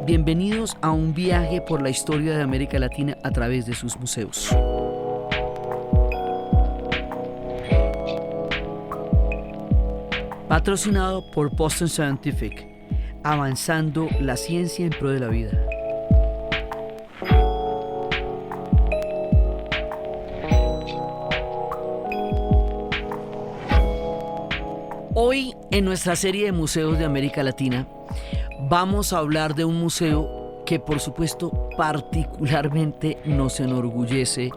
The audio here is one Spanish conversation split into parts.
Bienvenidos a un viaje por la historia de América Latina a través de sus museos. Patrocinado por Boston Scientific, avanzando la ciencia en pro de la vida. Hoy, en nuestra serie de museos de América Latina, vamos a hablar de un museo que, por supuesto, particularmente nos enorgullece,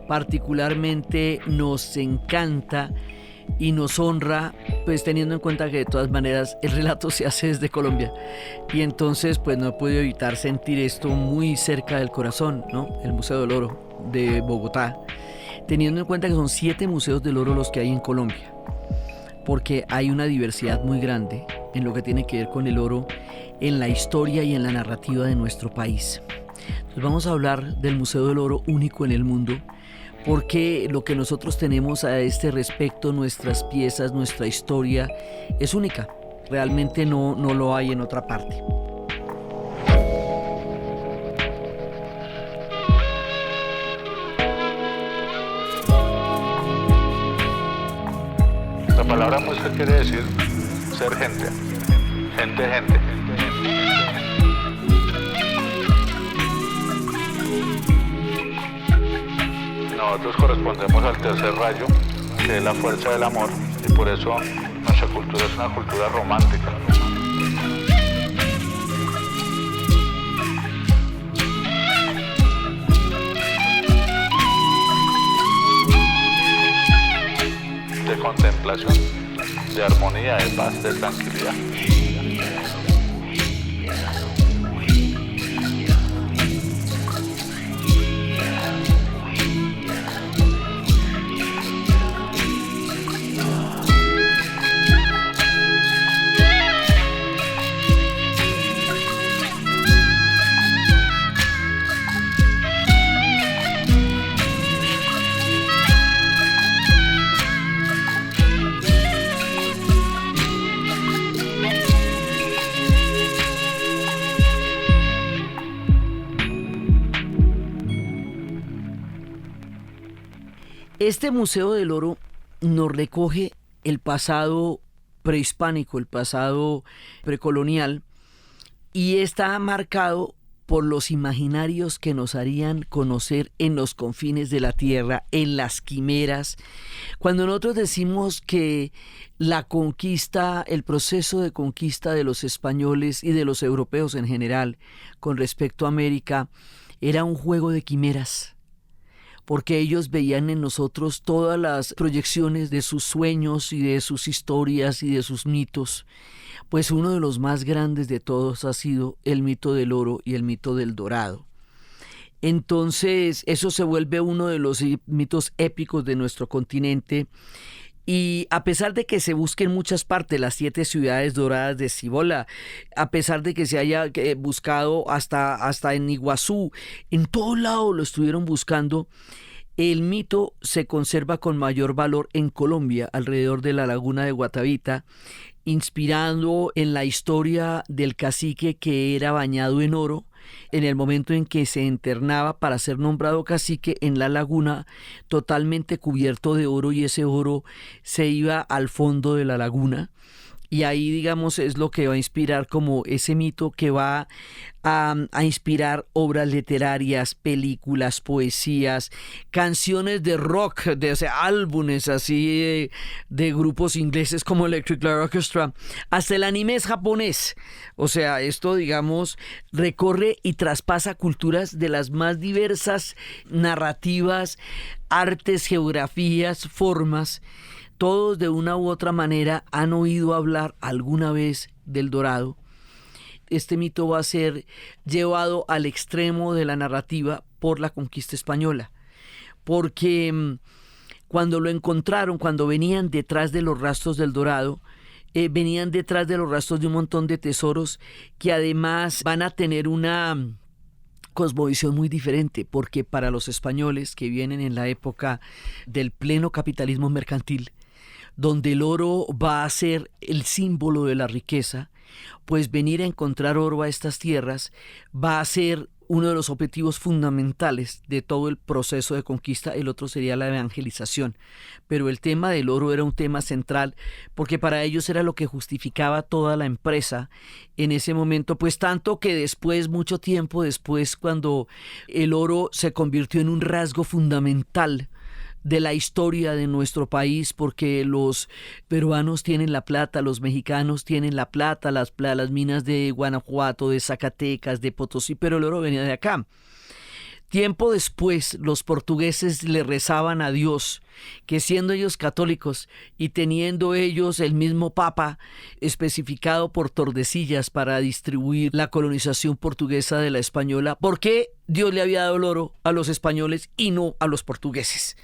particularmente nos encanta y nos honra, pues teniendo en cuenta que de todas maneras el relato se hace desde Colombia. Y entonces, pues no he podido evitar sentir esto muy cerca del corazón, ¿no? El Museo del Oro de Bogotá, teniendo en cuenta que son 7 museos del oro los que hay en Colombia, porque hay una diversidad muy grande en lo que tiene que ver con el oro, en la historia y en la narrativa de nuestro país. Entonces vamos a hablar del Museo del Oro, único en el mundo, porque lo que nosotros tenemos a este respecto, nuestras piezas, nuestra historia, es única. Realmente no lo hay en otra parte. La palabra música quiere decir ser gente, gente. Nosotros correspondemos al tercer rayo, que es la fuerza del amor, y por eso nuestra cultura es una cultura romántica. De contemplación, de armonía, de paz, de tranquilidad. Este Museo del Oro nos recoge el pasado prehispánico, el pasado precolonial, y está marcado por los imaginarios que nos harían conocer en los confines de la tierra, en las quimeras. Cuando nosotros decimos que la conquista, el proceso de conquista de los españoles y de los europeos en general con respecto a América era un juego de quimeras, porque ellos veían en nosotros todas las proyecciones de sus sueños y de sus historias y de sus mitos. Pues uno de los más grandes de todos ha sido el mito del oro y el mito del dorado. Entonces, eso se vuelve uno de los mitos épicos de nuestro continente. Y a pesar de que se busque en muchas partes las 7 ciudades doradas de Cibola, a pesar de que se haya buscado hasta en Iguazú, en todo lado lo estuvieron buscando, el mito se conserva con mayor valor en Colombia, alrededor de la laguna de Guatavita, inspirando en la historia del cacique que era bañado en oro, en el momento en que se internaba para ser nombrado cacique en la laguna, totalmente cubierto de oro, y ese oro se iba al fondo de la laguna. Y ahí, digamos, es lo que va a inspirar como ese mito que va a inspirar obras literarias, películas, poesías, canciones de rock, álbumes así de grupos ingleses como Electric Light Orchestra, hasta el anime es japonés. O sea, esto, digamos, recorre y traspasa culturas de las más diversas, narrativas, artes, geografías, formas. Todos de una u otra manera han oído hablar alguna vez del dorado. Este mito va a ser llevado al extremo de la narrativa por la conquista española, porque cuando lo encontraron, cuando venían detrás de los rastros del dorado, venían detrás de los rastros de un montón de tesoros que además van a tener una cosmovisión muy diferente, porque para los españoles que vienen en la época del pleno capitalismo mercantil, donde el oro va a ser el símbolo de la riqueza, pues venir a encontrar oro a estas tierras va a ser uno de los objetivos fundamentales de todo el proceso de conquista. El otro sería la evangelización. Pero el tema del oro era un tema central porque para ellos era lo que justificaba toda la empresa en ese momento, pues tanto que después, mucho tiempo después, cuando el oro se convirtió en un rasgo fundamental de la historia de nuestro país, porque los peruanos tienen la plata, los mexicanos tienen la plata, las minas de Guanajuato, de Zacatecas, de Potosí, pero el oro venía de acá. Tiempo después, los portugueses le rezaban a Dios que, siendo ellos católicos y teniendo ellos el mismo papa especificado por Tordesillas para distribuir la colonización portuguesa de la española, ¿por qué Dios le había dado el oro a los españoles y no a los portugueses?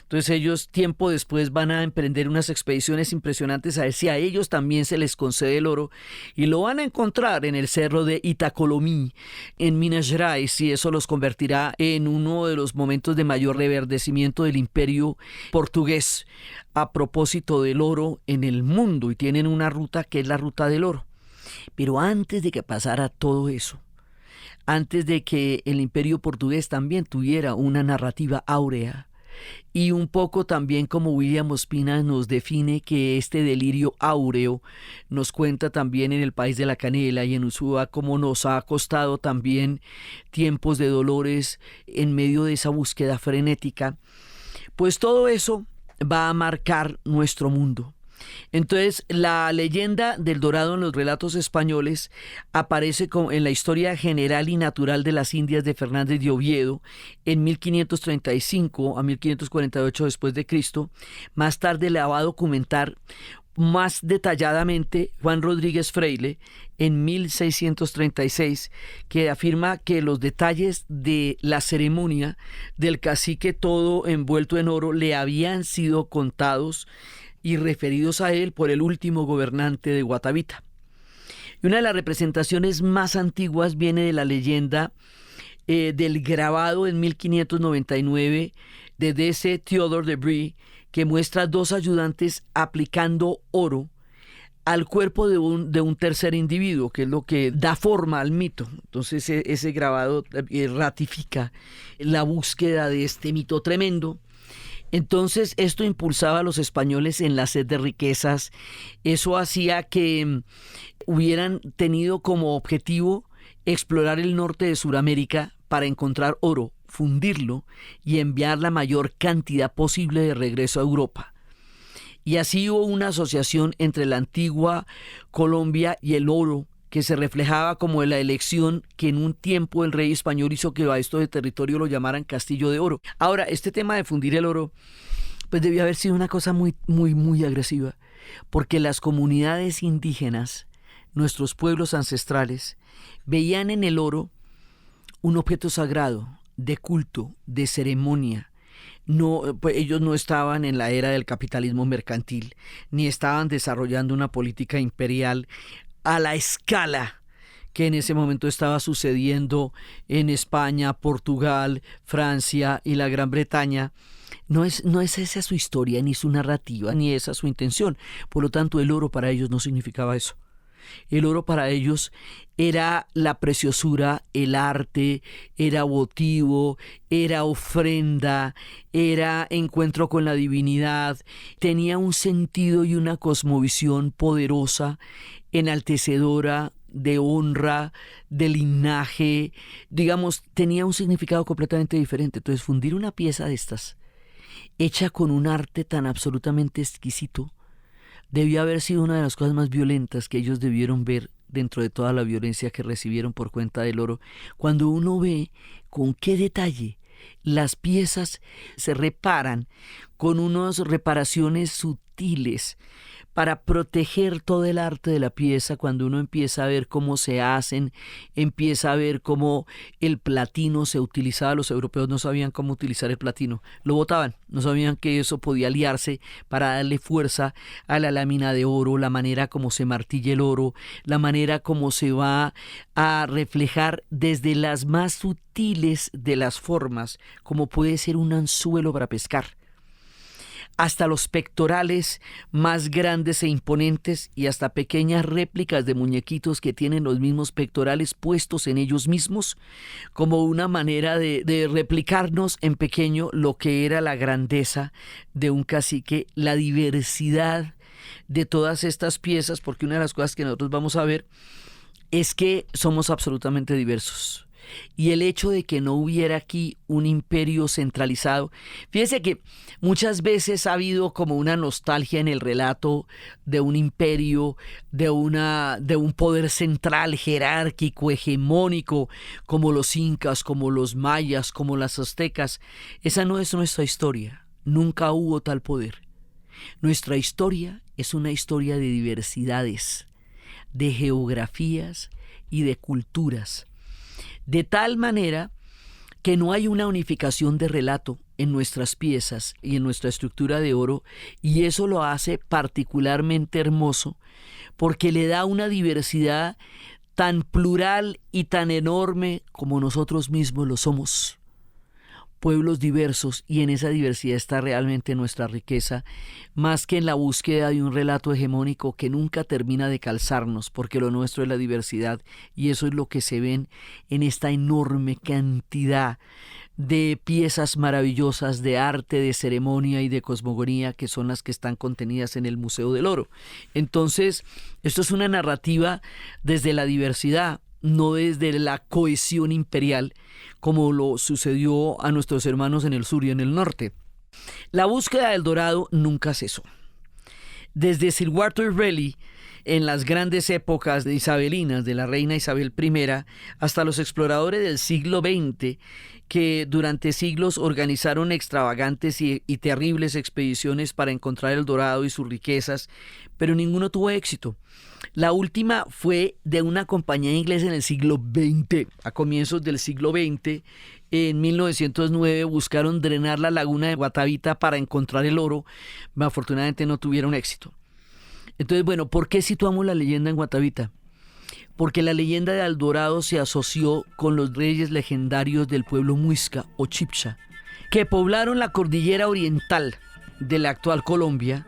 Entonces ellos tiempo después van a emprender unas expediciones impresionantes a ver si a ellos también se les concede el oro, y lo van a encontrar en el cerro de Itacolomí, en Minas Gerais, y eso los convertirá en uno de los momentos de mayor reverdecimiento del imperio portugués a propósito del oro en el mundo, y tienen una ruta que es la ruta del oro. Pero antes de que pasara todo eso, antes de que el imperio portugués también tuviera una narrativa áurea, y un poco también como William Ospina nos define que este delirio áureo nos cuenta también en El País de la Canela y en Ushuaia cómo nos ha costado también tiempos de dolores en medio de esa búsqueda frenética, pues todo eso va a marcar nuestro mundo. Entonces, la leyenda del dorado en los relatos españoles aparece en la Historia General y Natural de las Indias de Fernández de Oviedo en 1535 a 1548 después de Cristo. Más tarde la va a documentar más detalladamente Juan Rodríguez Freile en 1636, que afirma que los detalles de la ceremonia del cacique, todo envuelto en oro, le habían sido contados y referidos a él por el último gobernante de Guatavita. Y una de las representaciones más antiguas viene de la leyenda del grabado en 1599 de D.C. Theodore de Brie, que muestra dos ayudantes aplicando oro al cuerpo de un tercer individuo, que es lo que da forma al mito. Entonces ese grabado ratifica la búsqueda de este mito tremendo. Entonces esto impulsaba a los españoles en la sed de riquezas. Eso hacía que hubieran tenido como objetivo explorar el norte de Sudamérica para encontrar oro, fundirlo y enviar la mayor cantidad posible de regreso a Europa. Y así hubo una asociación entre la antigua Colombia y el oro, que se reflejaba como en la elección que en un tiempo el rey español hizo que a esto de territorio lo llamaran Castillo de Oro. Ahora, este tema de fundir el oro, pues debió haber sido una cosa muy, muy, muy agresiva, porque las comunidades indígenas, nuestros pueblos ancestrales, veían en el oro un objeto sagrado, de culto, de ceremonia. No, pues ellos no estaban en la era del capitalismo mercantil, ni estaban desarrollando una política imperial a la escala que en ese momento estaba sucediendo en España, Portugal, Francia y la Gran Bretaña. No es esa su historia, ni su narrativa, ni esa su intención. Por lo tanto, el oro para ellos no significaba eso. El oro para ellos era la preciosura, el arte, era votivo, era ofrenda, era encuentro con la divinidad, tenía un sentido y una cosmovisión poderosa, enaltecedora, de honra, de linaje, digamos, tenía un significado completamente diferente. Entonces, fundir una pieza de estas, hecha con un arte tan absolutamente exquisito, debió haber sido una de las cosas más violentas que ellos debieron ver dentro de toda la violencia que recibieron por cuenta del oro. Cuando uno ve con qué detalle las piezas se reparan, con unas reparaciones sutiles para proteger todo el arte de la pieza, cuando uno empieza a ver cómo se hacen, empieza a ver cómo el platino se utilizaba. Los europeos no sabían cómo utilizar el platino, lo botaban, no sabían que eso podía liarse para darle fuerza a la lámina de oro, la manera como se martilla el oro, la manera como se va a reflejar desde las más sutiles de las formas, como puede ser un anzuelo para pescar, hasta los pectorales más grandes e imponentes y hasta pequeñas réplicas de muñequitos que tienen los mismos pectorales puestos en ellos mismos, como una manera de replicarnos en pequeño lo que era la grandeza de un cacique, la diversidad de todas estas piezas, porque una de las cosas que nosotros vamos a ver es que somos absolutamente diversos. Y el hecho de que no hubiera aquí un imperio centralizado, fíjese que muchas veces ha habido como una nostalgia en el relato de un imperio, de un poder central, jerárquico, hegemónico, como los incas, como los mayas, como las aztecas. Esa no es nuestra historia, nunca hubo tal poder. Nuestra historia es una historia de diversidades, de geografías y de culturas. De tal manera que no hay una unificación de relato en nuestras piezas y en nuestra estructura de oro, y eso lo hace particularmente hermoso porque le da una diversidad tan plural y tan enorme como nosotros mismos lo somos. Pueblos diversos, y en esa diversidad está realmente nuestra riqueza, más que en la búsqueda de un relato hegemónico que nunca termina de calzarnos, porque lo nuestro es la diversidad, y eso es lo que se ven en esta enorme cantidad de piezas maravillosas de arte, de ceremonia y de cosmogonía que son las que están contenidas en el Museo del Oro. Entonces, esto es una narrativa desde la diversidad, no desde la cohesión imperial, como lo sucedió a nuestros hermanos en el sur y en el norte. La búsqueda del dorado nunca cesó. Desde Sir Walter Raleigh, en las grandes épocas de isabelinas de la reina Isabel I, hasta los exploradores del siglo XX, que durante siglos organizaron extravagantes y terribles expediciones para encontrar el dorado y sus riquezas, pero ninguno tuvo éxito. La última fue de una compañía inglesa en el siglo XX, a comienzos del siglo XX. En 1909 buscaron drenar la laguna de Guatavita para encontrar el oro, pero afortunadamente no tuvieron éxito. Entonces, bueno, ¿por qué situamos la leyenda en Guatavita? Porque la leyenda de El Dorado se asoció con los reyes legendarios del pueblo Muisca o Chibcha, que poblaron la cordillera oriental de la actual Colombia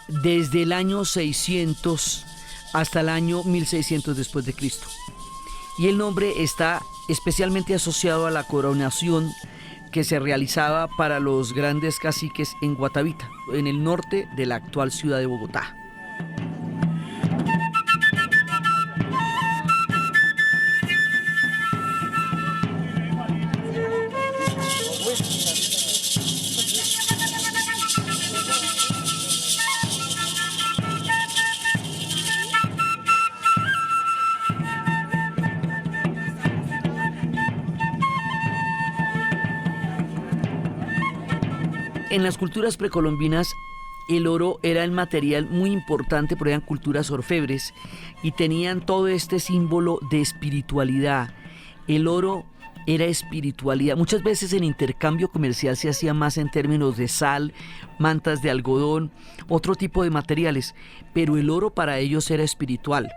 desde el año 600 hasta el año 1600 después de Cristo. Y el nombre está especialmente asociado a la coronación que se realizaba para los grandes caciques en Guatavita, en el norte de la actual ciudad de Bogotá. En las culturas precolombinas, el oro era el material muy importante, porque eran culturas orfebres y tenían todo este símbolo de espiritualidad. El oro era espiritualidad. Muchas veces en intercambio comercial se hacía más en términos de sal, mantas de algodón, otro tipo de materiales, pero el oro para ellos era espiritual,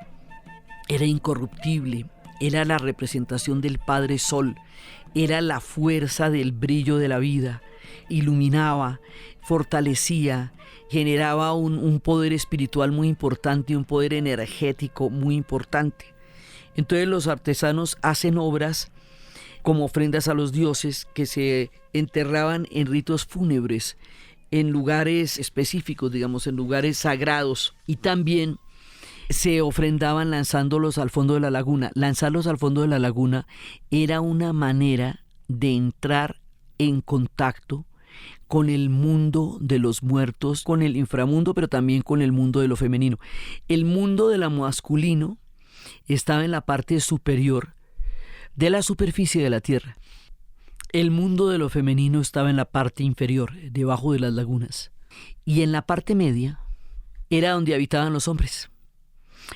era incorruptible, era la representación del Padre Sol, era la fuerza del brillo de la vida. Iluminaba, fortalecía, generaba un poder espiritual muy importante, un poder energético muy importante. Entonces los artesanos hacen obras como ofrendas a los dioses que se enterraban en ritos fúnebres, en lugares específicos, digamos, en lugares sagrados, y también se ofrendaban lanzándolos al fondo de la laguna. Lanzarlos al fondo de la laguna era una manera de entrar en contacto con el mundo de los muertos, con el inframundo, pero también con el mundo de lo femenino. El mundo de lo masculino estaba en la parte superior de la superficie de la tierra. El mundo de lo femenino estaba en la parte inferior, debajo de las lagunas. Y en la parte media era donde habitaban los hombres.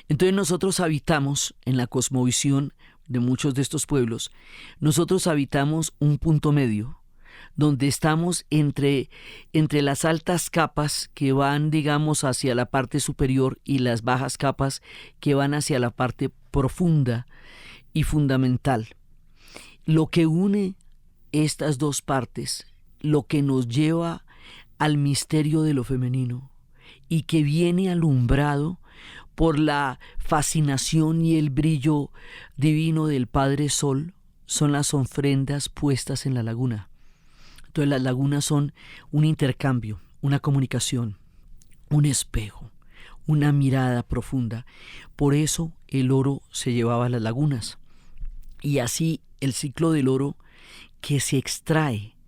Entonces nosotros habitamos, en la cosmovisión de muchos de estos pueblos, nosotros habitamos un punto medio, donde estamos entre las altas capas que van, digamos, hacia la parte superior y las bajas capas que van hacia la parte profunda y fundamental. Lo que une estas dos partes, lo que nos lleva al misterio de lo femenino y que viene alumbrado por la fascinación y el brillo divino del Padre Sol, son las ofrendas puestas en la laguna. Entonces las lagunas son un intercambio, una comunicación, un espejo, una mirada profunda. Por eso el oro se llevaba a las lagunas. Y así el ciclo del oro que se extrae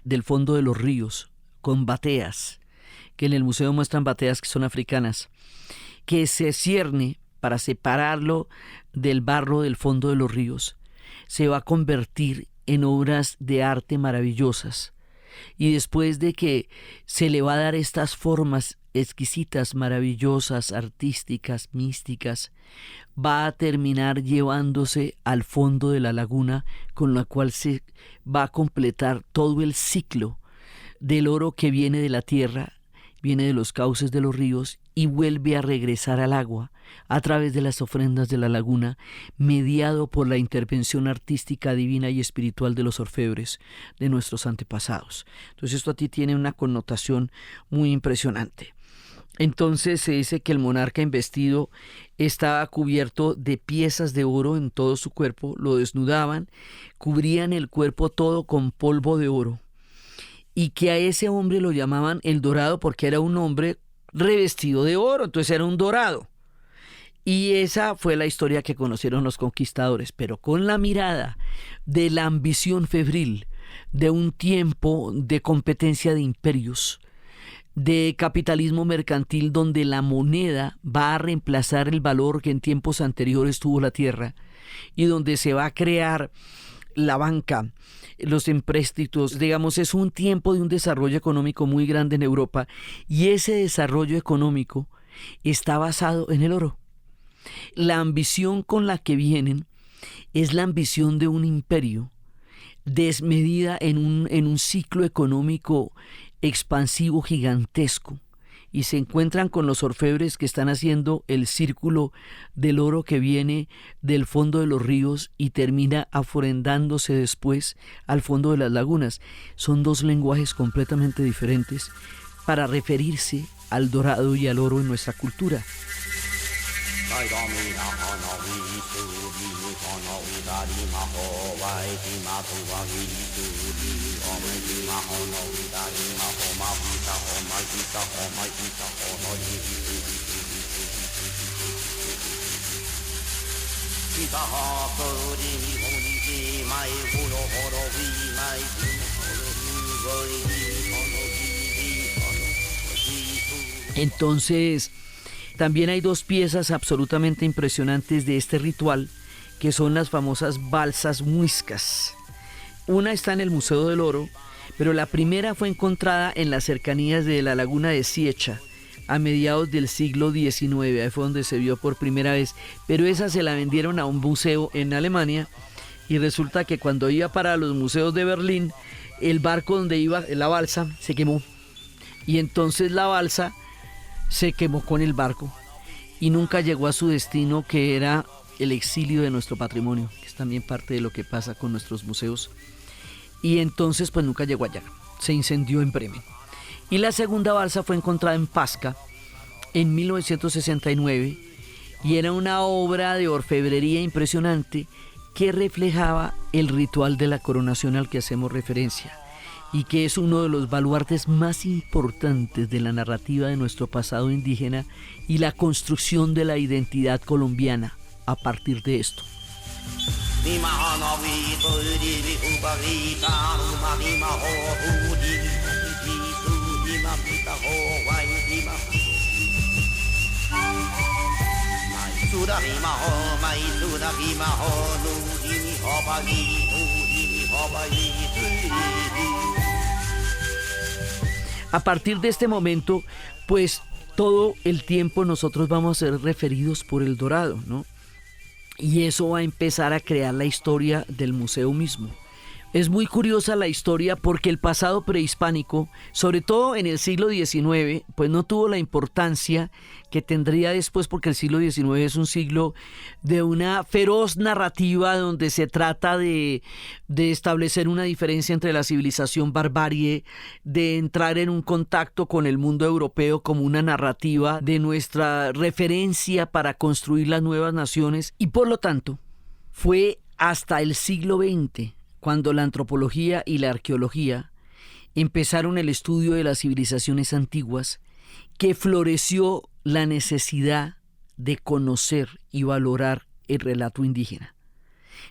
del fondo de los ríos con bateas, que en el museo muestran bateas que son africanas, que se cierne para separarlo del barro del fondo de los ríos, se va a convertir en obras de arte maravillosas. Y después de que se le va a dar estas formas exquisitas, maravillosas, artísticas, místicas, va a terminar llevándose al fondo de la laguna, con la cual se va a completar todo el ciclo del oro que viene de la tierra, viene de los cauces de los ríos y vuelve a regresar al agua a través de las ofrendas de la laguna, mediado por la intervención artística, divina y espiritual de los orfebres de nuestros antepasados. Entonces esto a ti tiene una connotación muy impresionante. Entonces se dice que el monarca investido estaba cubierto de piezas de oro en todo su cuerpo, lo desnudaban, cubrían el cuerpo todo con polvo de oro, y que a ese hombre lo llamaban el dorado porque era un hombre revestido de oro, entonces era un dorado. Y esa fue la historia que conocieron los conquistadores, pero con la mirada de la ambición febril, de un tiempo de competencia de imperios, de capitalismo mercantil donde la moneda va a reemplazar el valor que en tiempos anteriores tuvo la tierra y donde se va a crear la banca, los empréstitos, digamos, es un tiempo de un desarrollo económico muy grande en Europa, y ese desarrollo económico está basado en el oro. La ambición con la que vienen es la ambición de un imperio desmedida en un ciclo económico expansivo gigantesco, y se encuentran con los orfebres que están haciendo el círculo del oro que viene del fondo de los ríos y termina ofrendándose después al fondo de las lagunas. Son dos lenguajes completamente diferentes para referirse al dorado y al oro en nuestra cultura. Entonces, también hay dos piezas absolutamente impresionantes de este ritual, que son las famosas balsas muiscas. Una está en el Museo del Oro, pero la primera fue encontrada en las cercanías de la laguna de Siecha, a mediados del siglo XIX, ahí fue donde se vio por primera vez, pero esa se la vendieron a un museo en Alemania, y resulta que cuando iba para los museos de Berlín, el barco donde iba, la balsa, se quemó, y entonces la balsa se quemó con el barco y nunca llegó a su destino, que era el exilio de nuestro patrimonio, que es también parte de lo que pasa con nuestros museos, y entonces pues nunca llegó allá, se incendió en Bremen. Y la segunda balsa fue encontrada en Pasca en 1969 y era una obra de orfebrería impresionante que reflejaba el ritual de la coronación al que hacemos referencia, y que es uno de los baluartes más importantes de la narrativa de nuestro pasado indígena y la construcción de la identidad colombiana a partir de esto. A partir de este momento, pues todo el tiempo nosotros vamos a ser referidos por el dorado, ¿no? Y eso va a empezar a crear la historia del museo mismo. Es muy curiosa la historia porque el pasado prehispánico, sobre todo en el siglo XIX, pues no tuvo la importancia que tendría después, porque el siglo XIX es un siglo de una feroz narrativa donde se trata de establecer una diferencia entre la civilización barbarie, de entrar en un contacto con el mundo europeo como una narrativa de nuestra referencia para construir las nuevas naciones, y por lo tanto fue hasta el siglo XX cuando la antropología y la arqueología empezaron el estudio de las civilizaciones antiguas, que floreció la necesidad de conocer y valorar el relato indígena.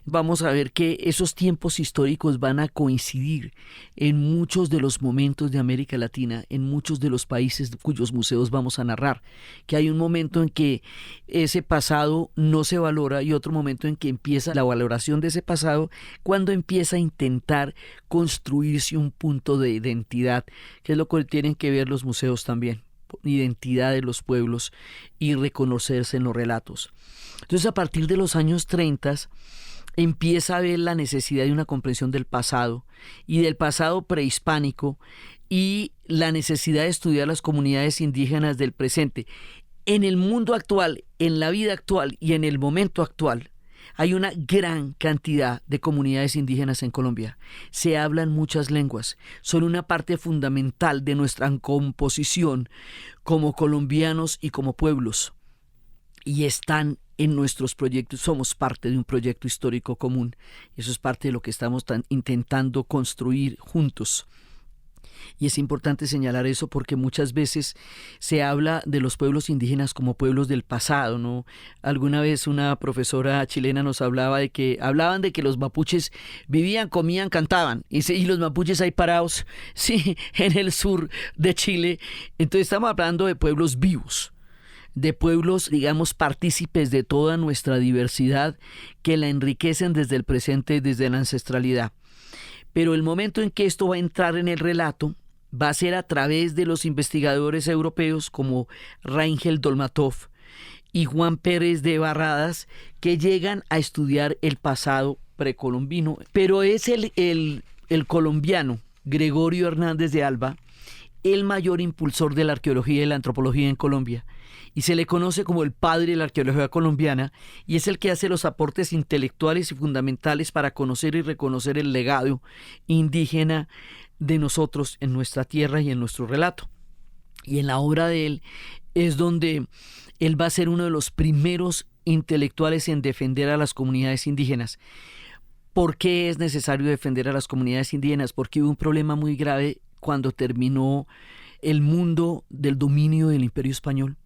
Vamos a ver que esos tiempos históricos van a coincidir en muchos de los momentos de América Latina, en muchos de los países cuyos museos vamos a narrar, que hay un momento en que ese pasado no se valora y otro momento en que empieza la valoración de ese pasado, cuando empieza a intentar construirse un punto de identidad, que es lo que tienen que ver los museos también, identidad de los pueblos y reconocerse en los relatos. Entonces, a partir de los años 30 empieza a ver la necesidad de una comprensión del pasado y del pasado prehispánico y la necesidad de estudiar las comunidades indígenas del presente. En el mundo actual, en la vida actual y en el momento actual, hay una gran cantidad de comunidades indígenas en Colombia. Se hablan muchas lenguas, son una parte fundamental de nuestra composición como colombianos y como pueblos. Y están en nuestros proyectos, somos parte de un proyecto histórico común. Eso es parte de lo que estamos intentando construir juntos. Y es importante señalar eso porque muchas veces se habla de los pueblos indígenas como pueblos del pasado, ¿no? Alguna vez una profesora chilena nos hablaban de que los mapuches vivían, comían, cantaban, y los mapuches ahí parados, sí, en el sur de Chile. Entonces estamos hablando de pueblos vivos, de pueblos, digamos, partícipes de toda nuestra diversidad que la enriquecen desde el presente y desde la ancestralidad. Pero el momento en que esto va a entrar en el relato va a ser a través de los investigadores europeos como Rangel Dolmatov y Juan Pérez de Barradas, que llegan a estudiar el pasado precolombino. Pero es el colombiano Gregorio Hernández de Alba el mayor impulsor de la arqueología y la antropología en Colombia, y se le conoce como el padre de la arqueología colombiana, y es el que hace los aportes intelectuales y fundamentales para conocer y reconocer el legado indígena de nosotros en nuestra tierra y en nuestro relato. Y en la obra de él es donde él va a ser uno de los primeros intelectuales en defender a las comunidades indígenas. ¿Por qué es necesario defender a las comunidades indígenas? Porque hubo un problema muy grave cuando terminó el mundo del dominio del Imperio Español.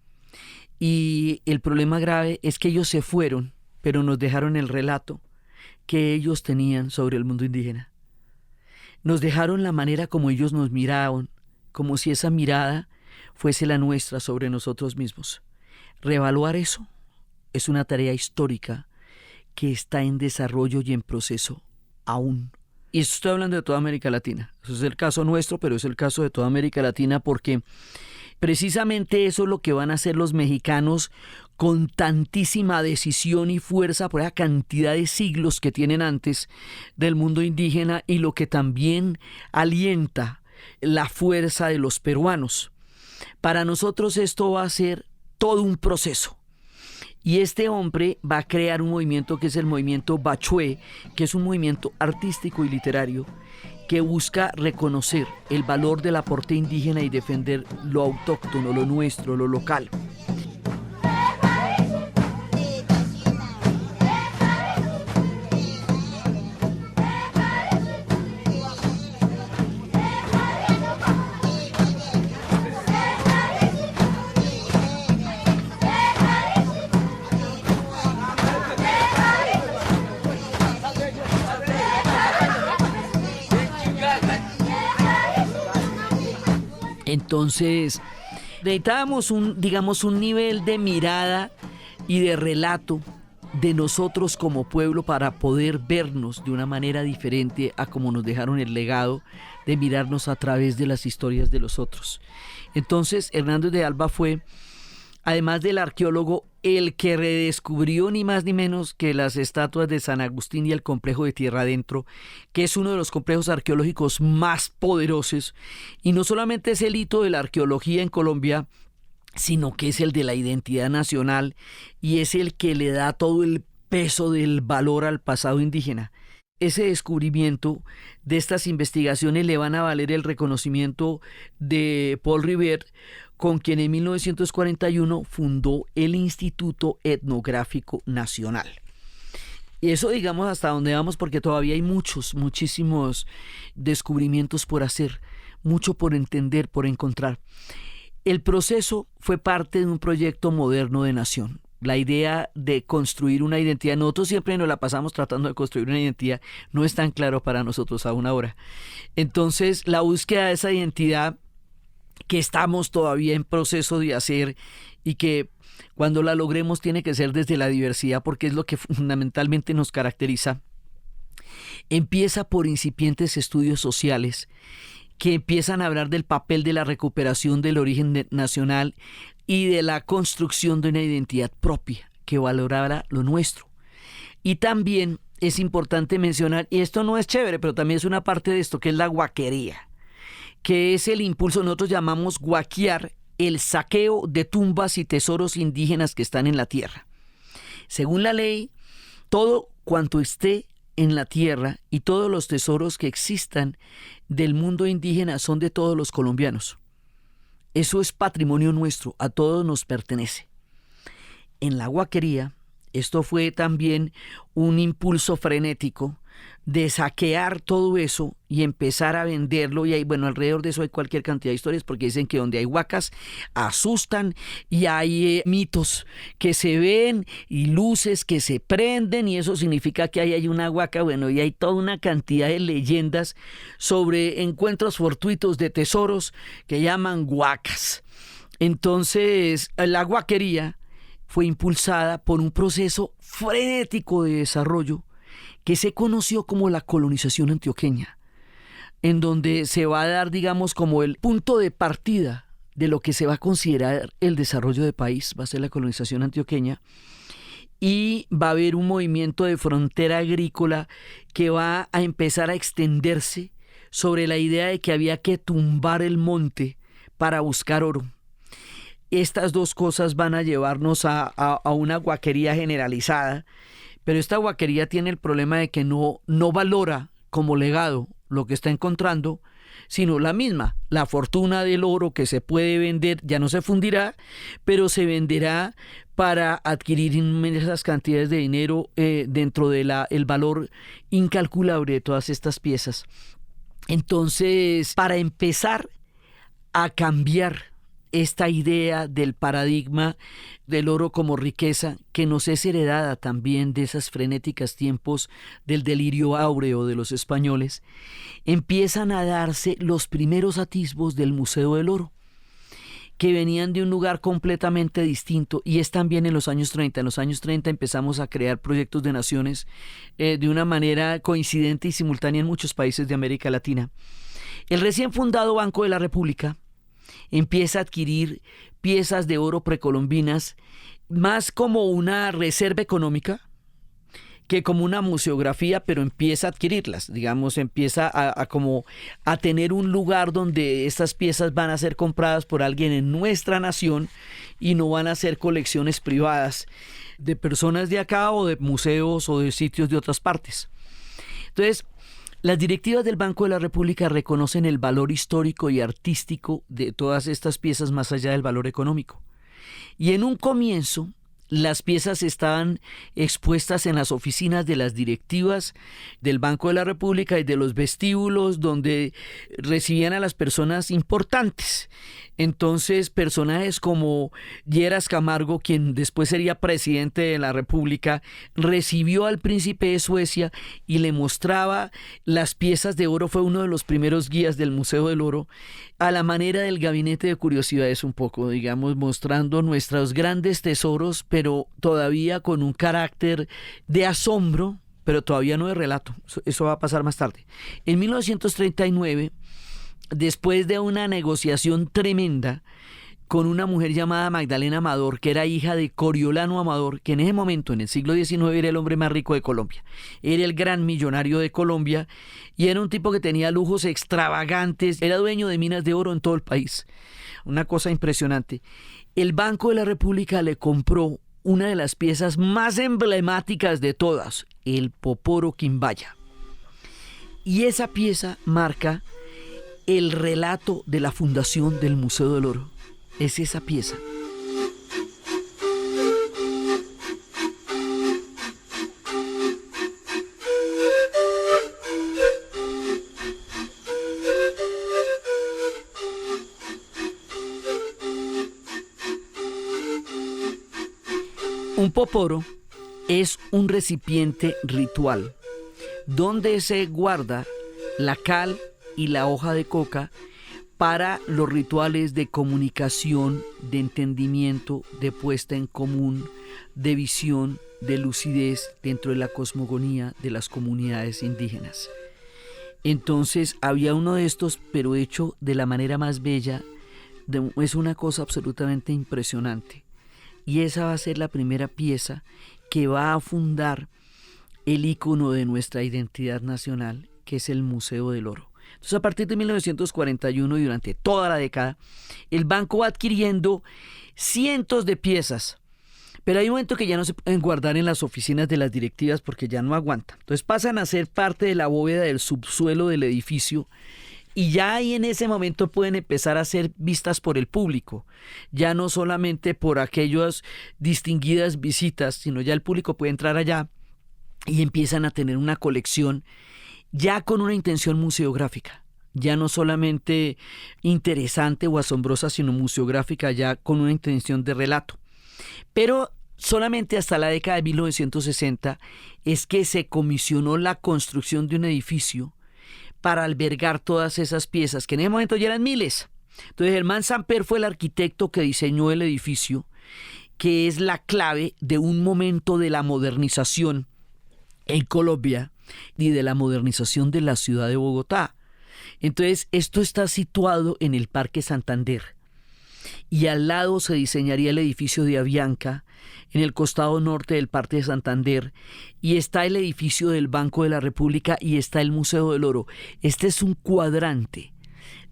Y el problema grave es que ellos se fueron, pero nos dejaron el relato que ellos tenían sobre el mundo indígena. Nos dejaron la manera como ellos nos miraban, como si esa mirada fuese la nuestra sobre nosotros mismos. Reevaluar eso es una tarea histórica que está en desarrollo y en proceso aún. Y esto estoy hablando de toda América Latina. Eso es el caso nuestro, pero es el caso de toda América Latina, porque precisamente eso es lo que van a hacer los mexicanos con tantísima decisión y fuerza por esa cantidad de siglos que tienen antes del mundo indígena, y lo que también alienta la fuerza de los peruanos. Para nosotros esto va a ser todo un proceso. Y este hombre va a crear un movimiento que es el movimiento Bachué, que es un movimiento artístico y literario que busca reconocer el valor del aporte indígena y defender lo autóctono, lo nuestro, lo local. Entonces, necesitábamos un nivel de mirada y de relato de nosotros como pueblo para poder vernos de una manera diferente a como nos dejaron el legado de mirarnos a través de las historias de los otros. Entonces, Hernández de Alba fue además del arqueólogo, el que redescubrió ni más ni menos que las estatuas de San Agustín y el complejo de Tierra Adentro, que es uno de los complejos arqueológicos más poderosos, y no solamente es el hito de la arqueología en Colombia, sino que es el de la identidad nacional y es el que le da todo el peso del valor al pasado indígena. Ese descubrimiento de estas investigaciones le van a valer el reconocimiento de Paul Rivet, con quien en 1941 fundó el Instituto Etnográfico Nacional. Y eso, digamos, hasta donde vamos, porque todavía hay muchísimos descubrimientos por hacer, mucho por entender, por encontrar. El proceso fue parte de un proyecto moderno de nación. La idea de construir una identidad, nosotros siempre nos la pasamos tratando de construir una identidad, no es tan claro para nosotros aún ahora. Entonces, la búsqueda de esa identidad que estamos todavía en proceso de hacer y que cuando la logremos tiene que ser desde la diversidad, porque es lo que fundamentalmente nos caracteriza, empieza por incipientes estudios sociales que empiezan a hablar del papel de la recuperación del origen nacional y de la construcción de una identidad propia que valorara lo nuestro. Y también es importante mencionar, y esto no es chévere, pero también es una parte de esto, que es la guaquería, que es el impulso, nosotros llamamos guaquear, el saqueo de tumbas y tesoros indígenas que están en la tierra. Según la ley, todo cuanto esté en la tierra y todos los tesoros que existan del mundo indígena son de todos los colombianos. Eso es patrimonio nuestro, a todos nos pertenece. En la guaquería, esto fue también un impulso frenético de saquear todo eso y empezar a venderlo. Y ahí, bueno, alrededor de eso hay cualquier cantidad de historias, porque dicen que donde hay huacas asustan y hay mitos que se ven y luces que se prenden y eso significa que ahí hay una huaca. Bueno, y hay toda una cantidad de leyendas sobre encuentros fortuitos de tesoros que llaman huacas. Entonces, la guaquería fue impulsada por un proceso frenético de desarrollo que se conoció como la colonización antioqueña, en donde se va a dar, digamos, como el punto de partida de lo que se va a considerar el desarrollo del país, va a ser la colonización antioqueña, y va a haber un movimiento de frontera agrícola que va a empezar a extenderse sobre la idea de que había que tumbar el monte para buscar oro. Estas dos cosas van a llevarnos a una guaquería generalizada, pero esta guaquería tiene el problema de que no valora como legado lo que está encontrando, sino la fortuna del oro que se puede vender ya no se fundirá, pero se venderá para adquirir inmensas cantidades de dinero dentro de el valor incalculable de todas estas piezas. Entonces, para empezar a cambiar esta idea del paradigma del oro como riqueza que nos es heredada también de esas frenéticas tiempos del delirio áureo de los españoles, empiezan a darse los primeros atisbos del Museo del Oro, que venían de un lugar completamente distinto, y es también en los años 30. En los años 30 empezamos a crear proyectos de naciones de una manera coincidente y simultánea en muchos países de América Latina. El recién fundado Banco de la República empieza a adquirir piezas de oro precolombinas más como una reserva económica que como una museografía, pero empieza a adquirirlas, digamos, empieza a tener un lugar donde estas piezas van a ser compradas por alguien en nuestra nación y no van a ser colecciones privadas de personas de acá o de museos o de sitios de otras partes. Entonces, las directivas del Banco de la República reconocen el valor histórico y artístico de todas estas piezas más allá del valor económico. Y en un comienzo, las piezas estaban expuestas en las oficinas de las directivas del Banco de la República y de los vestíbulos donde recibían a las personas importantes. Entonces, personajes como Lleras Camargo, quien después sería presidente de la República, recibió al príncipe de Suecia y le mostraba las piezas de oro. Fue uno de los primeros guías del Museo del Oro, a la manera del Gabinete de Curiosidades un poco, digamos, mostrando nuestros grandes tesoros, pero todavía con un carácter de asombro, pero todavía no de relato. Eso va a pasar más tarde. En 1939, después de una negociación tremenda, con una mujer llamada Magdalena Amador, que era hija de Coriolano Amador, que en ese momento, en el siglo XIX, era el hombre más rico de Colombia. Era el gran millonario de Colombia y era un tipo que tenía lujos extravagantes, era dueño de minas de oro en todo el país. Una cosa impresionante. El Banco de la República le compró una de las piezas más emblemáticas de todas, el Poporo Quimbaya. Y esa pieza marca el relato de la fundación del Museo del Oro. Es esa pieza. Un poporo es un recipiente ritual donde se guarda la cal y la hoja de coca para los rituales de comunicación, de entendimiento, de puesta en común, de visión, de lucidez dentro de la cosmogonía de las comunidades indígenas. Entonces había uno de estos, pero hecho de la manera más bella, es una cosa absolutamente impresionante. Y esa va a ser la primera pieza que va a fundar el ícono de nuestra identidad nacional, que es el Museo del Oro. Entonces, a partir de 1941 y durante toda la década, el banco va adquiriendo cientos de piezas, pero hay un momento que ya no se pueden guardar en las oficinas de las directivas porque ya no aguantan. Entonces pasan a ser parte de la bóveda del subsuelo del edificio y ya ahí en ese momento pueden empezar a ser vistas por el público, ya no solamente por aquellas distinguidas visitas, sino ya el público puede entrar allá y empiezan a tener una colección ya con una intención museográfica, ya no solamente interesante o asombrosa, sino museográfica, ya con una intención de relato. Pero solamente hasta la década de 1960 es que se comisionó la construcción de un edificio para albergar todas esas piezas, que en ese momento ya eran miles. Entonces Germán Samper fue el arquitecto que diseñó el edificio, que es la clave de un momento de la modernización en Colombia y de la modernización de la ciudad de Bogotá. Entonces, esto está situado en el Parque Santander y al lado se diseñaría el edificio de Avianca, en el costado norte del Parque de Santander, y está el edificio del Banco de la República y está el Museo del Oro. Este es un cuadrante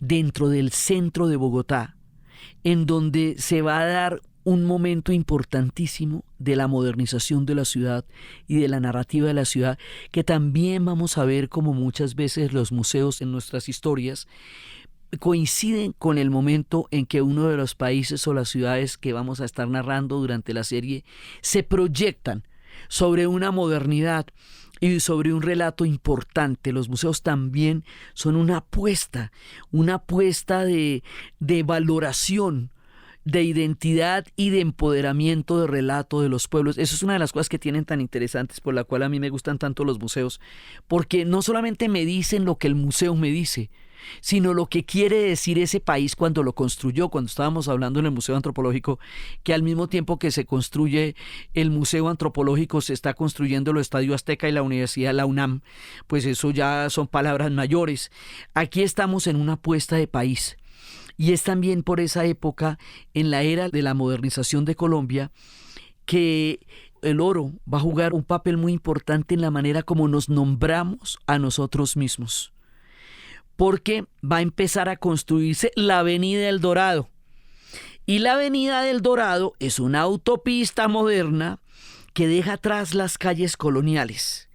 dentro del centro de Bogotá, en donde se va a dar un momento importantísimo de la modernización de la ciudad y de la narrativa de la ciudad, que también vamos a ver como muchas veces los museos en nuestras historias coinciden con el momento en que uno de los países o las ciudades que vamos a estar narrando durante la serie se proyectan sobre una modernidad y sobre un relato importante. Los museos también son una apuesta de valoración, de identidad y de empoderamiento de relato de los pueblos. Eso es una de las cosas que tienen tan interesantes, por la cual a mí me gustan tanto los museos, porque no solamente me dicen lo que el museo me dice, sino lo que quiere decir ese país cuando lo construyó. Cuando estábamos hablando en el Museo Antropológico, que al mismo tiempo que se construye el Museo Antropológico, se está construyendo el Estadio Azteca y la Universidad, la UNAM, pues eso ya son palabras mayores. Aquí estamos en una apuesta de país. Y es también por esa época, en la era de la modernización de Colombia, que el oro va a jugar un papel muy importante en la manera como nos nombramos a nosotros mismos. Porque va a empezar a construirse la Avenida del Dorado. Y la Avenida del Dorado es una autopista moderna que deja atrás las calles coloniales.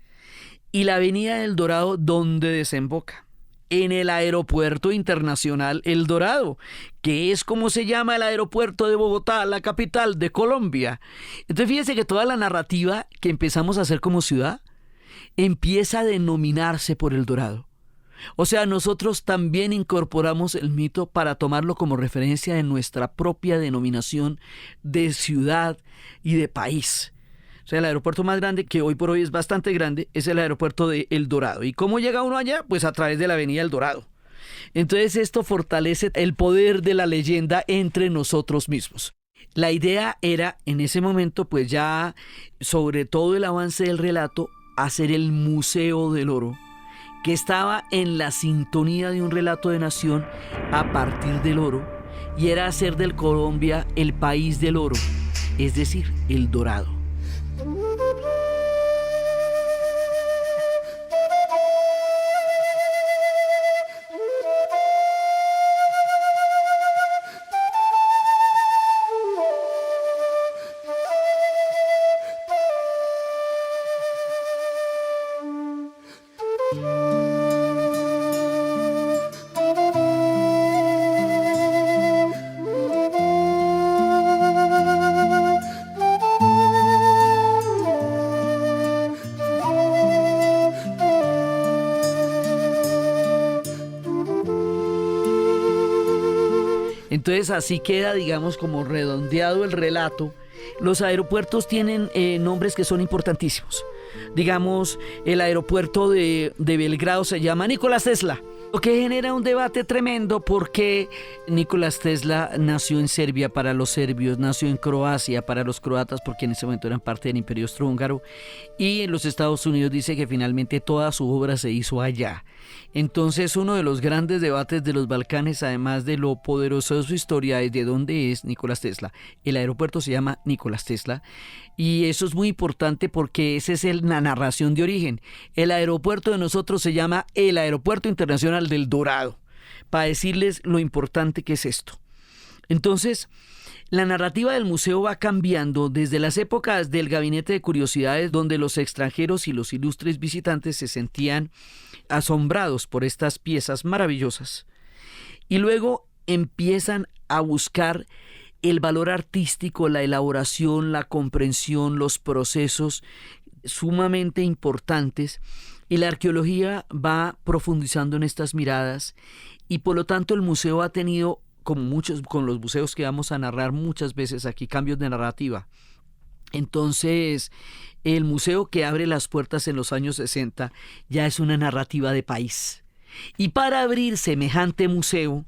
Y la Avenida del Dorado, ¿dónde desemboca? En el Aeropuerto Internacional El Dorado, que es como se llama el aeropuerto de Bogotá, la capital de Colombia. Entonces fíjense que toda la narrativa que empezamos a hacer como ciudad empieza a denominarse por El Dorado. O sea, nosotros también incorporamos el mito para tomarlo como referencia de nuestra propia denominación de ciudad y de país. O sea, el aeropuerto más grande, que hoy por hoy es bastante grande, es el aeropuerto de El Dorado. ¿Y cómo llega uno allá? Pues a través de la Avenida El Dorado. Entonces esto fortalece el poder de la leyenda entre nosotros mismos. La idea era, en ese momento, pues ya, sobre todo el avance del relato, hacer el Museo del Oro, que estaba en la sintonía de un relato de nación a partir del oro, y era hacer del Colombia el país del oro, es decir, el dorado. Entonces así queda, digamos, como redondeado el relato. Los aeropuertos tienen nombres que son importantísimos. Digamos, el aeropuerto de Belgrado se llama Nicolás Tesla, lo que genera un debate tremendo porque Nicolás Tesla nació en Serbia para los serbios, nació en Croacia para los croatas porque en ese momento eran parte del Imperio Austrohúngaro, y en los Estados Unidos dice que finalmente toda su obra se hizo allá. Entonces uno de los grandes debates de los Balcanes, además de lo poderoso de su historia, es de dónde es Nicolás Tesla. El aeropuerto se llama Nicolás Tesla y eso es muy importante porque esa es la narración de origen. El aeropuerto de nosotros se llama el Aeropuerto Internacional del Dorado, para decirles lo importante que es esto. Entonces, la narrativa del museo va cambiando desde las épocas del Gabinete de Curiosidades, donde los extranjeros y los ilustres visitantes se sentían asombrados por estas piezas maravillosas, y luego empiezan a buscar el valor artístico, la elaboración, la comprensión, los procesos sumamente importantes, y la arqueología va profundizando en estas miradas, y por lo tanto el museo ha tenido, como muchos, con los museos que vamos a narrar muchas veces aquí, cambios de narrativa. Entonces, el museo que abre las puertas en los años 60 ya es una narrativa de país. Y para abrir semejante museo,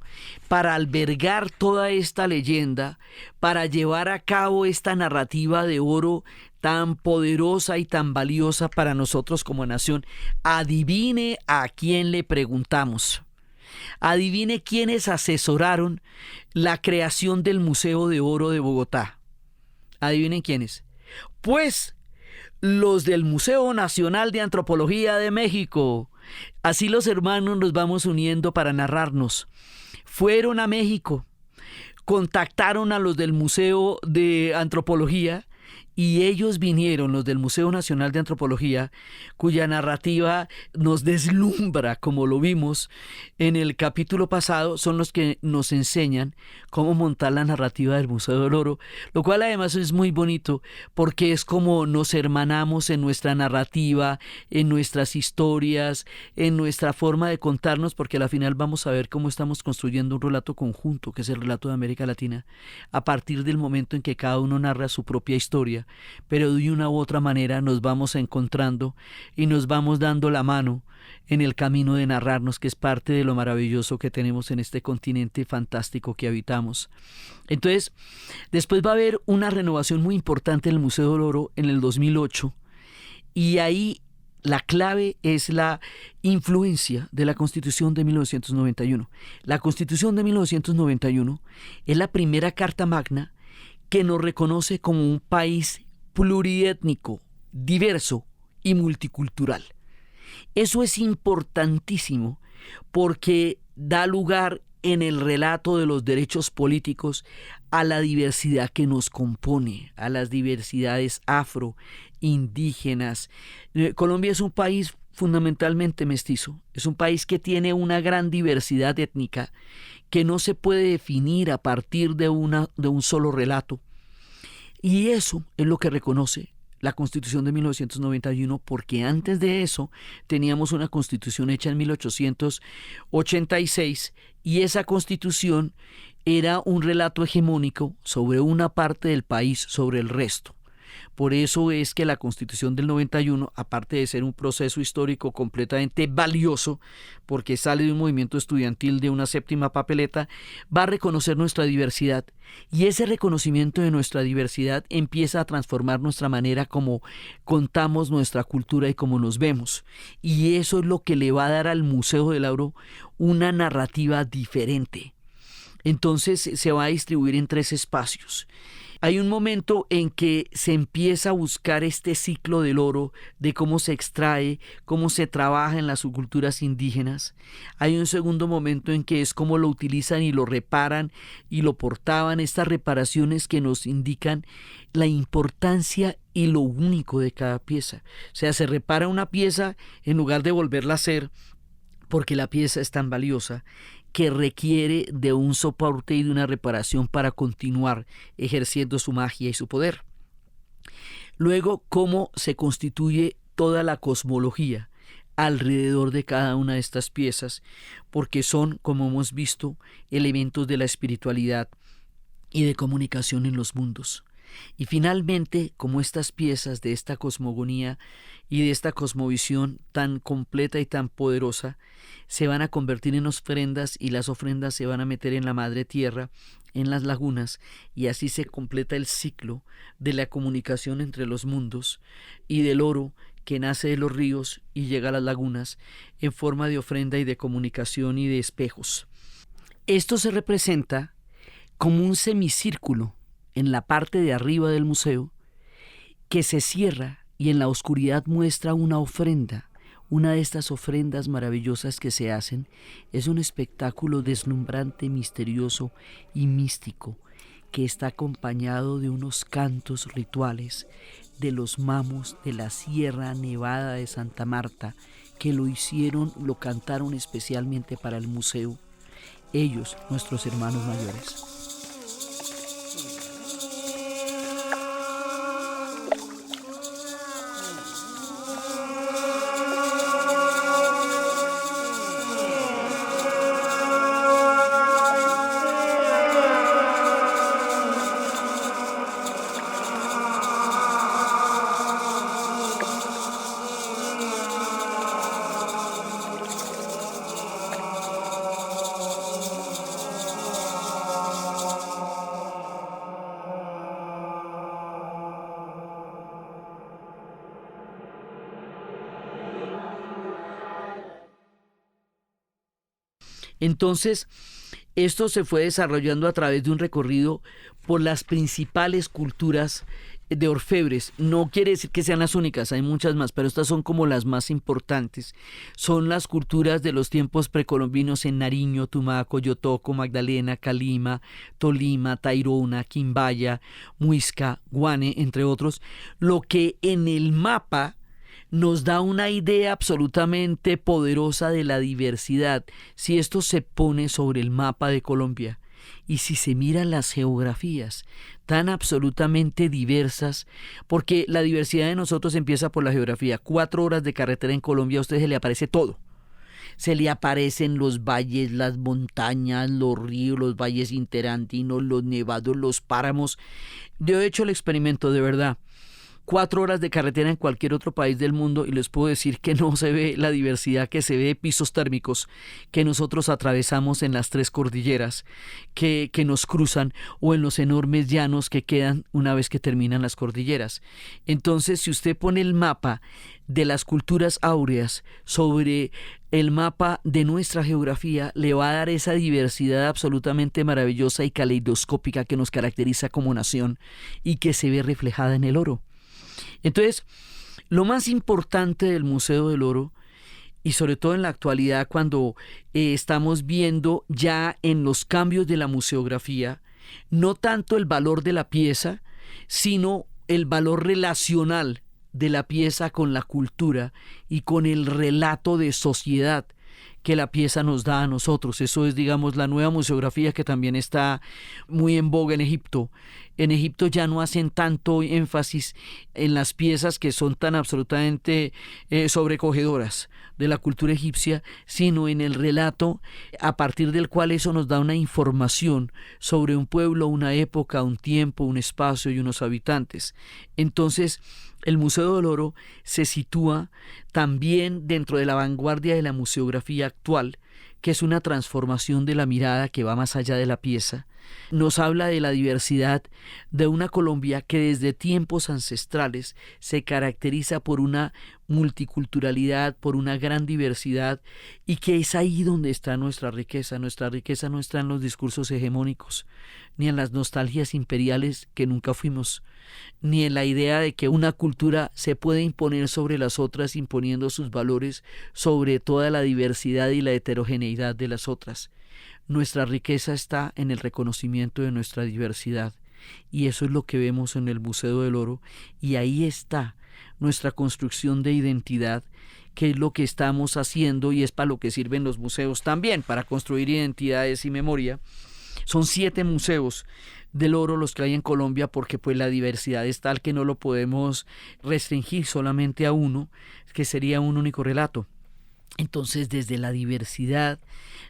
para albergar toda esta leyenda, para llevar a cabo esta narrativa de oro tan poderosa y tan valiosa para nosotros como nación, adivine a quién le preguntamos. Adivine quiénes asesoraron la creación del Museo de Oro de Bogotá. Adivinen quiénes. Pues los del Museo Nacional de Antropología de México. Así los hermanos nos vamos uniendo para narrarnos. Fueron a México, contactaron a los del Museo de Antropología y ellos vinieron, los del Museo Nacional de Antropología, cuya narrativa nos deslumbra, como lo vimos en el capítulo pasado, son los que nos enseñan cómo montar la narrativa del Museo del Oro, lo cual además es muy bonito porque es como nos hermanamos en nuestra narrativa, en nuestras historias, en nuestra forma de contarnos, porque al final vamos a ver cómo estamos construyendo un relato conjunto, que es el relato de América Latina, a partir del momento en que cada uno narra su propia historia, pero de una u otra manera nos vamos encontrando y nos vamos dando la mano en el camino de narrarnos, que es parte de lo maravilloso que tenemos en este continente fantástico que habitamos. Entonces, después va a haber una renovación muy importante en el Museo del Oro en el 2008, y ahí la clave es la influencia de la Constitución de 1991. La Constitución de 1991 es la primera carta magna que nos reconoce como un país pluriétnico, diverso y multicultural. Eso es importantísimo porque da lugar en el relato de los derechos políticos a la diversidad que nos compone, a las diversidades afro, indígenas. Colombia es un país fundamentalmente mestizo, es un país que tiene una gran diversidad étnica que no se puede definir a partir de un solo relato. Y eso es lo que reconoce la Constitución de 1991, porque antes de eso teníamos una Constitución hecha en 1886 y esa Constitución era un relato hegemónico sobre una parte del país sobre el resto. Por eso es que la Constitución del 91, aparte de ser un proceso histórico completamente valioso, porque sale de un movimiento estudiantil de una séptima papeleta, va a reconocer nuestra diversidad. Y ese reconocimiento de nuestra diversidad empieza a transformar nuestra manera como contamos nuestra cultura y cómo nos vemos. Y eso es lo que le va a dar al Museo del Oro una narrativa diferente. Entonces se va a distribuir en 3 espacios. Hay un momento en que se empieza a buscar este ciclo del oro, de cómo se extrae, cómo se trabaja en las subculturas indígenas. Hay un segundo momento en que es cómo lo utilizan y lo reparan y lo portaban, estas reparaciones que nos indican la importancia y lo único de cada pieza. O sea, se repara una pieza en lugar de volverla a hacer, porque la pieza es tan valiosa que requiere de un soporte y de una reparación para continuar ejerciendo su magia y su poder. Luego, cómo se constituye toda la cosmología alrededor de cada una de estas piezas, porque son, como hemos visto, elementos de la espiritualidad y de comunicación en los mundos. Y finalmente, como estas piezas de esta cosmogonía y de esta cosmovisión tan completa y tan poderosa se van a convertir en ofrendas, y las ofrendas se van a meter en la madre tierra, en las lagunas, y así se completa el ciclo de la comunicación entre los mundos y del oro que nace de los ríos y llega a las lagunas en forma de ofrenda y de comunicación y de espejos. Esto se representa como un semicírculo en la parte de arriba del museo, que se cierra y en la oscuridad muestra una ofrenda. Una de estas ofrendas maravillosas que se hacen es un espectáculo deslumbrante, misterioso y místico, que está acompañado de unos cantos rituales de los mamos de la Sierra Nevada de Santa Marta, que lo cantaron especialmente para el museo. Ellos, nuestros hermanos mayores. Entonces, esto se fue desarrollando a través de un recorrido por las principales culturas de orfebres. No quiere decir que sean las únicas, hay muchas más, pero estas son como las más importantes. Son las culturas de los tiempos precolombinos en Nariño, Tumaco, Yotoco, Magdalena, Calima, Tolima, Tayrona, Quimbaya, Muisca, Guane, entre otros, lo que en el mapa nos da una idea absolutamente poderosa de la diversidad. Si esto se pone sobre el mapa de Colombia y si se miran las geografías tan absolutamente diversas, porque la diversidad de nosotros empieza por la geografía. 4 horas de carretera en Colombia a usted se le aparece todo. Se le aparecen los valles, las montañas, los ríos, los valles interandinos, los nevados, los páramos. Yo he hecho el experimento, de verdad. 4 horas de carretera en cualquier otro país del mundo y les puedo decir que no se ve la diversidad que se ve de pisos térmicos que nosotros atravesamos en las 3 cordilleras que nos cruzan, o en los enormes llanos que quedan una vez que terminan las cordilleras. Entonces, si usted pone el mapa de las culturas áureas sobre el mapa de nuestra geografía, le va a dar esa diversidad absolutamente maravillosa y caleidoscópica que nos caracteriza como nación y que se ve reflejada en el oro. Entonces, lo más importante del Museo del Oro, y sobre todo en la actualidad cuando estamos viendo ya en los cambios de la museografía, no tanto el valor de la pieza, sino el valor relacional de la pieza con la cultura y con el relato de sociedad que la pieza nos da a nosotros. Eso es, digamos, la nueva museografía que también está muy en boga en Egipto. En Egipto ya no hacen tanto énfasis en las piezas que son tan absolutamente sobrecogedoras de la cultura egipcia, sino en el relato a partir del cual eso nos da una información sobre un pueblo, una época, un tiempo, un espacio y unos habitantes. Entonces, el Museo del Oro se sitúa también dentro de la vanguardia de la museografía actual, que es una transformación de la mirada que va más allá de la pieza. Nos habla de la diversidad de una Colombia que desde tiempos ancestrales se caracteriza por una multiculturalidad, por una gran diversidad, y que es ahí donde está nuestra riqueza. Nuestra riqueza no está en los discursos hegemónicos, ni en las nostalgias imperiales que nunca fuimos, ni en la idea de que una cultura se puede imponer sobre las otras imponiendo sus valores sobre toda la diversidad y la heterogeneidad de las otras. Nuestra riqueza está en el reconocimiento de nuestra diversidad, y eso es lo que vemos en el Museo del Oro, y ahí está nuestra construcción de identidad, que es lo que estamos haciendo y es para lo que sirven los museos también, para construir identidades y memoria. Son 7 museos del oro los que hay en Colombia, porque pues la diversidad es tal que no lo podemos restringir solamente a uno, que sería un único relato. Entonces, desde la diversidad,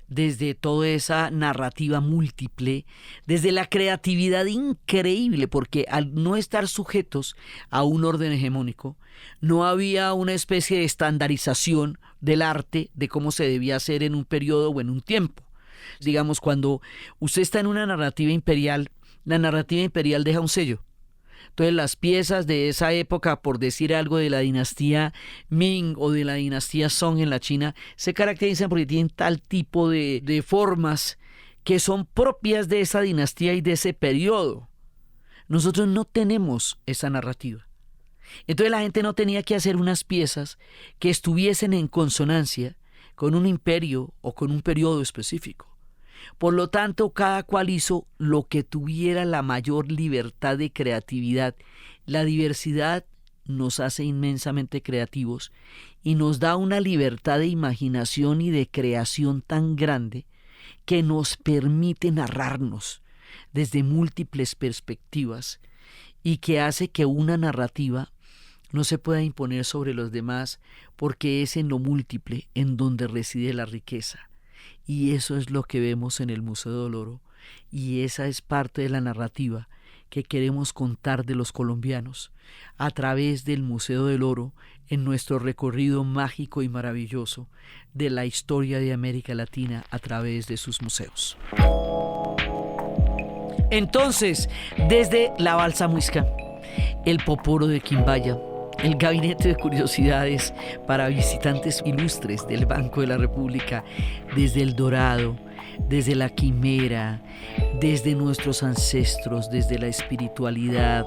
desde toda esa narrativa múltiple, desde la creatividad increíble, porque al no estar sujetos a un orden hegemónico, no había una especie de estandarización del arte, de cómo se debía hacer en un periodo o en un tiempo. Digamos, cuando usted está en una narrativa imperial, la narrativa imperial deja un sello. Entonces las piezas de esa época, por decir algo de la dinastía Ming o de la dinastía Song en la China, se caracterizan porque tienen tal tipo de formas que son propias de esa dinastía y de ese periodo. Nosotros no tenemos esa narrativa. Entonces la gente no tenía que hacer unas piezas que estuviesen en consonancia con un imperio o con un periodo específico. Por lo tanto, cada cual hizo lo que tuviera la mayor libertad de creatividad. La diversidad nos hace inmensamente creativos y nos da una libertad de imaginación y de creación tan grande que nos permite narrarnos desde múltiples perspectivas y que hace que una narrativa no se pueda imponer sobre los demás, porque es en lo múltiple en donde reside la riqueza. Y eso es lo que vemos en el Museo del Oro, y esa es parte de la narrativa que queremos contar de los colombianos a través del Museo del Oro, en nuestro recorrido mágico y maravilloso de la historia de América Latina a través de sus museos. Entonces, desde la Balsa Muisca, el Poporo de Quimbaya, el Gabinete de Curiosidades para visitantes ilustres del Banco de la República, desde el Dorado, desde la Quimera, desde nuestros ancestros, desde la espiritualidad,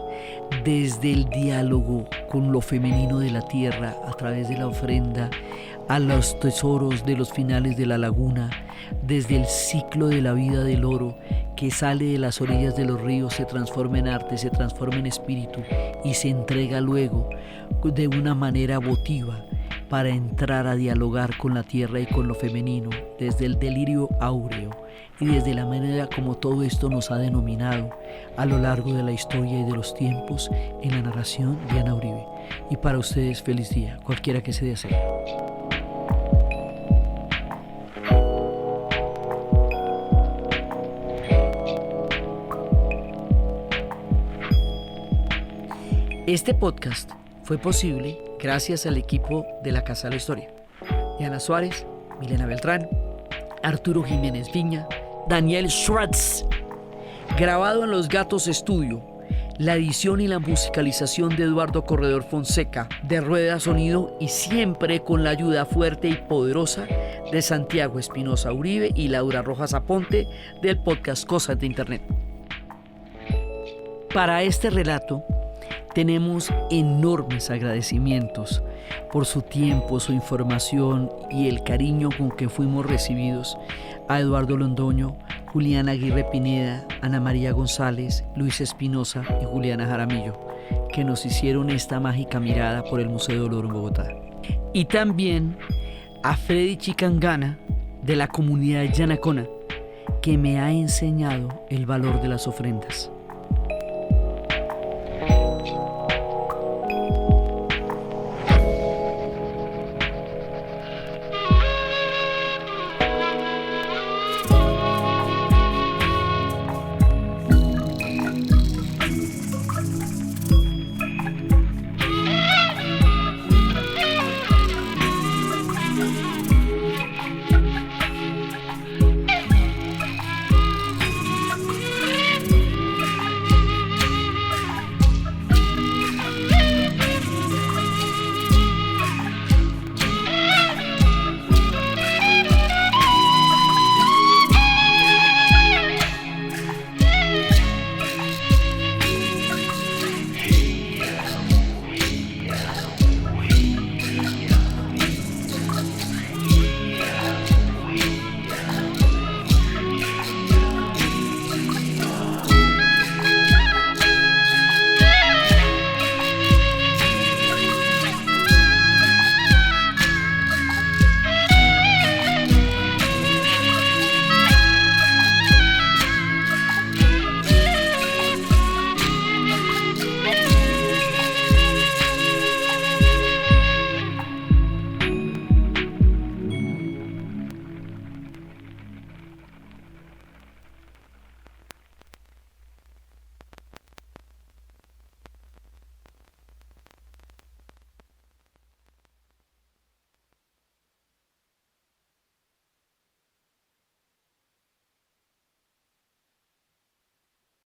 desde el diálogo con lo femenino de la tierra a través de la ofrenda, a los tesoros de los finales de la laguna, desde el ciclo de la vida del oro que sale de las orillas de los ríos, se transforma en arte, se transforma en espíritu y se entrega luego de una manera votiva para entrar a dialogar con la tierra y con lo femenino, desde el delirio áureo y desde la manera como todo esto nos ha denominado a lo largo de la historia y de los tiempos en la narración de Ana Uribe. Y para ustedes, feliz día, cualquiera que se desee. Este podcast fue posible gracias al equipo de la Casa de la Historia. Diana Suárez, Milena Beltrán, Arturo Jiménez Viña, Daniel Schwartz. Grabado en Los Gatos Estudio. La edición y la musicalización de Eduardo Corredor Fonseca, de Rueda Sonido, y siempre con la ayuda fuerte y poderosa de Santiago Espinosa Uribe y Laura Rojas Aponte del podcast Cosas de Internet. Para este relato tenemos enormes agradecimientos por su tiempo, su información y el cariño con que fuimos recibidos a Eduardo Londoño, Juliana Aguirre Pineda, Ana María González, Luis Espinosa y Juliana Jaramillo, que nos hicieron esta mágica mirada por el Museo del Oro en Bogotá. Y también a Freddy Chicangana, de la comunidad Yanacona, que me ha enseñado el valor de las ofrendas.